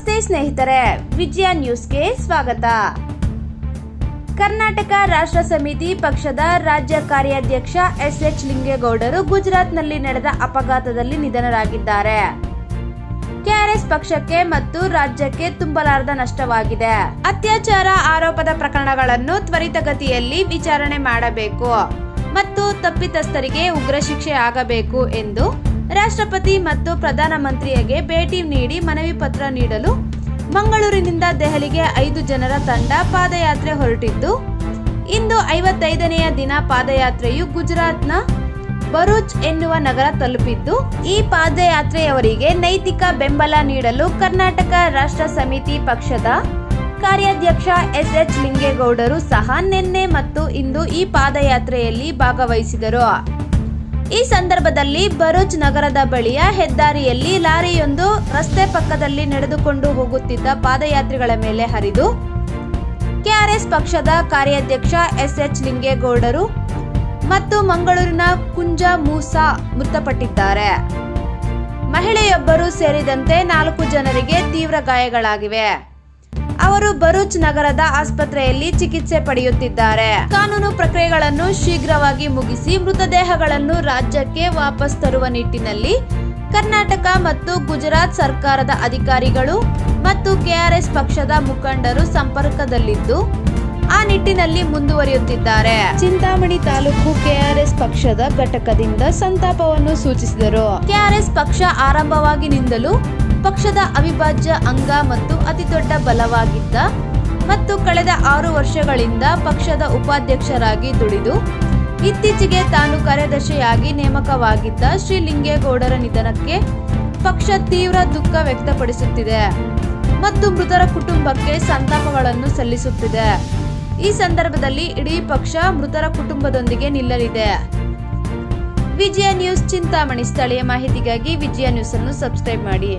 ನಮಸ್ತೆ ಸ್ನೇಹಿತರೆ, ವಿಜಯ ನ್ಯೂಸ್ಗೆ ಸ್ವಾಗತ. ಕರ್ನಾಟಕ ರಾಷ್ಟ್ರ ಸಮಿತಿ ಪಕ್ಷದ ರಾಜ್ಯ ಕಾರ್ಯಾಧ್ಯಕ್ಷ ಎಸ್.ಎಚ್. ಲಿಂಗೇಗೌಡರು ಗುಜರಾತ್ನಲ್ಲಿ ನಡೆದ ಅಪಘಾತದಲ್ಲಿ ನಿಧನರಾಗಿದ್ದಾರೆ. ಕೆಆರ್ಎಸ್ ಪಕ್ಷಕ್ಕೆ ಮತ್ತು ರಾಜ್ಯಕ್ಕೆ ತುಂಬಲಾರದ ನಷ್ಟವಾಗಿದೆ. ಅತ್ಯಾಚಾರ ಆರೋಪದ ಪ್ರಕರಣಗಳನ್ನು ತ್ವರಿತಗತಿಯಲ್ಲಿ ವಿಚಾರಣೆ ಮಾಡಬೇಕು ಮತ್ತು ತಪ್ಪಿತಸ್ಥರಿಗೆ ಉಗ್ರ ಶಿಕ್ಷೆ ಆಗಬೇಕು ಎಂದು ರಾಷ್ಟ್ರಪತಿ ಮತ್ತು ಪ್ರಧಾನಮಂತ್ರಿಯಗೆ ಭೇಟಿ ನೀಡಿ ಮನವಿ ಪತ್ರ ನೀಡಲು ಮಂಗಳೂರಿನಿಂದ ದೆಹಲಿಗೆ 5 ಜನರ ತಂಡ ಪಾದಯಾತ್ರೆ ಹೊರಟಿದ್ದು, ಇಂದು 55ನೆಯ ದಿನ ಪಾದಯಾತ್ರೆಯು ಗುಜರಾತ್ನ ಭರೂಚ್ ಎನ್ನುವ ನಗರ ತಲುಪಿದ್ದು, ಈ ಪಾದಯಾತ್ರೆಯವರಿಗೆ ನೈತಿಕ ಬೆಂಬಲ ನೀಡಲು ಕರ್ನಾಟಕ ರಾಷ್ಟ್ರ ಸಮಿತಿ ಪಕ್ಷದ ಕಾರ್ಯಾಧ್ಯಕ್ಷ ಎಸ್.ಎಚ್. ಲಿಂಗೇಗೌಡರು ಸಹ ನಿನ್ನೆ ಮತ್ತು ಇಂದು ಈ ಪಾದಯಾತ್ರೆಯಲ್ಲಿ ಭಾಗವಹಿಸಿದರು. ಈ ಸಂದರ್ಭದಲ್ಲಿ ಭರೂಚ್ ನಗರದ ಬಳಿಯ ಹೆದ್ದಾರಿಯಲ್ಲಿ ಲಾರಿಯೊಂದು ರಸ್ತೆ ಪಕ್ಕದಲ್ಲಿ ನಡೆದುಕೊಂಡು ಹೋಗುತ್ತಿದ್ದ ಪಾದಯಾತ್ರಿಗಳ ಮೇಲೆ ಹರಿದು ಕೆಆರ್ಎಸ್ ಪಕ್ಷದ ಕಾರ್ಯಾಧ್ಯಕ್ಷ ಎಸ್.ಎಚ್. ಲಿಂಗೇಗೌಡರು ಮತ್ತು ಮಂಗಳೂರಿನ ಕುಂಜ ಮೂಸಾ ಮೃತಪಟ್ಟಿದ್ದಾರೆ. ಮಹಿಳೆಯೊಬ್ಬರು ಸೇರಿದಂತೆ 4 ಜನರಿಗೆ ತೀವ್ರ ಗಾಯಗಳಾಗಿವೆ. ಅವರು ಭರೂಚ್ ನಗರದ ಆಸ್ಪತ್ರೆಯಲ್ಲಿ ಚಿಕಿತ್ಸೆ ಪಡೆಯುತ್ತಿದ್ದಾರೆ. ಕಾನೂನು ಪ್ರಕ್ರಿಯೆಗಳನ್ನು ಶೀಘ್ರವಾಗಿ ಮುಗಿಸಿ ಮೃತದೇಹಗಳನ್ನು ರಾಜ್ಯಕ್ಕೆ ವಾಪಸ್ ತರುವ ನಿಟ್ಟಿನಲ್ಲಿ ಕರ್ನಾಟಕ ಮತ್ತು ಗುಜರಾತ್ ಸರ್ಕಾರದ ಅಧಿಕಾರಿಗಳು ಮತ್ತು ಕೆಆರ್ಎಸ್ ಪಕ್ಷದ ಮುಖಂಡರು ಸಂಪರ್ಕದಲ್ಲಿದ್ದು, ಆ ನಿಟ್ಟಿನಲ್ಲಿ ಮುಂದುವರಿಯುತ್ತಿದ್ದಾರೆ. ಚಿಂತಾಮಣಿ ತಾಲೂಕು ಕೆಆರ್ಎಸ್ ಪಕ್ಷದ ಘಟಕದಿಂದ ಸಂತಾಪವನ್ನು ಸೂಚಿಸಿದರು. ಕೆಆರ್ಎಸ್ ಪಕ್ಷ ಆರಂಭವಾಗಿನಿಂದಲೂ ಪಕ್ಷದ ಅವಿಭಾಜ್ಯ ಅಂಗ ಮತ್ತು ಅತಿದೊಡ್ಡ ಬಲವಾಗಿದ್ದ ಮತ್ತು ಕಳೆದ 6 ವರ್ಷಗಳಿಂದ ಪಕ್ಷದ ಉಪಾಧ್ಯಕ್ಷರಾಗಿ ದುಡಿದು ಇತ್ತೀಚೆಗೆ ತಾನು ಕಾರ್ಯದರ್ಶಿಯಾಗಿ ನೇಮಕವಾಗಿದ್ದ ಶ್ರೀ ಲಿಂಗೇಗೌಡರ ನಿಧನಕ್ಕೆ ಪಕ್ಷ ತೀವ್ರ ದುಃಖ ವ್ಯಕ್ತಪಡಿಸುತ್ತಿದೆ ಮತ್ತು ಮೃತರ ಕುಟುಂಬಕ್ಕೆ ಸಂತಾಪಗಳನ್ನು ಸಲ್ಲಿಸುತ್ತಿದೆ. ಈ ಸಂದರ್ಭದಲ್ಲಿ ಇಡೀ ಪಕ್ಷ ಮೃತರ ಕುಟುಂಬದೊಂದಿಗೆ ನಿಲ್ಲಲಿದೆ. ವಿಜಯ ನ್ಯೂಸ್ ಚಿಂತಾಮಣಿ. ಸ್ಥಳೀಯ ಮಾಹಿತಿಗಾಗಿ ವಿಜಯ ನ್ಯೂಸ್ ಅನ್ನು ಸಬ್ಸ್ಕ್ರೈಬ್ ಮಾಡಿ.